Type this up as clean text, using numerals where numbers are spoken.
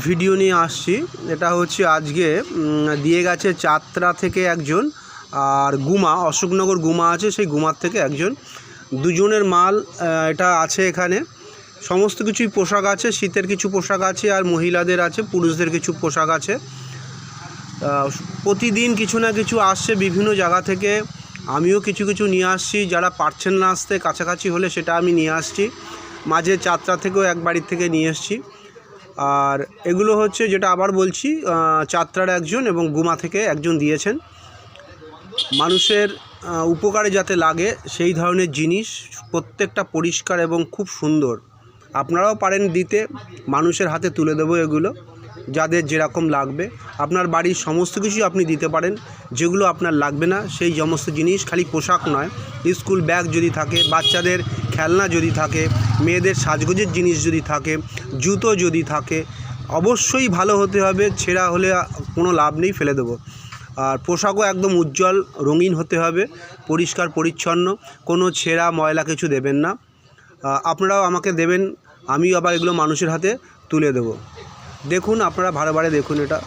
Video নিয়ে আসছি। এটা হচ্ছে আজকে দিয়ে গেছে চাতরা থেকে একজন, আর গুমা অশোকনগর গুমা আছে, সেই গুমার থেকে একজন, দুজনের মাল এটা আছে। এখানে সমস্ত কিছুই পোশাক আছে, শীতের কিছু পোশাক আছে, আর মহিলাদের আছে, পুরুষদের কিছু পোশাক আছে। প্রতিদিন কিছু না কিছু আসছে বিভিন্ন জায়গা থেকে। আমিও কিছু কিছু নিয়ে আসছি, যারা পারছেন না আসতে কাছাকাছি হলে সেটা আমি নিয়ে আসছি। মাঝে চাতরা থেকেও এক বাড়ির থেকে নিয়ে এসছি। আর এগুলো হচ্ছে, যেটা আবার বলছি, চাতরার একজন এবং গুমা থেকে একজন দিয়েছেন। মানুষের উপকারে যাতে লাগে সেই ধরনের জিনিস, প্রত্যেকটা পরিষ্কার এবং খুব সুন্দর। আপনারাও পারেন দিতে, মানুষের হাতে তুলে দেবো এগুলো, যাদের যেরকম লাগবে। আপনার বাড়ির সমস্ত কিছুই আপনি দিতে পারেন, যেগুলো আপনার লাগবে না সেই সমস্ত জিনিস। খালি পোশাক নয়, স্কুল ব্যাগ যদি থাকে, বাচ্চাদের খেলনা যদি থাকে, মেয়েদের সাজগোজের জিনিস যদি থাকে, জুতো যদি থাকে, অবশ্যই ভালো হতে হবে। ছেঁড়া হলে কোনো লাভ নেই, ফেলে দেবো। আর পোশাকও একদম উজ্জ্বল রঙিন হতে হবে, পরিষ্কার পরিচ্ছন্ন, কোনো ছেঁড়া ময়লা কিছু দেবেন না। আপনারাও আমাকে দেবেন, আমিও আবার এগুলো মানুষের হাতে তুলে দেব। দেখুন, আপনারা ভালো দেখুন এটা।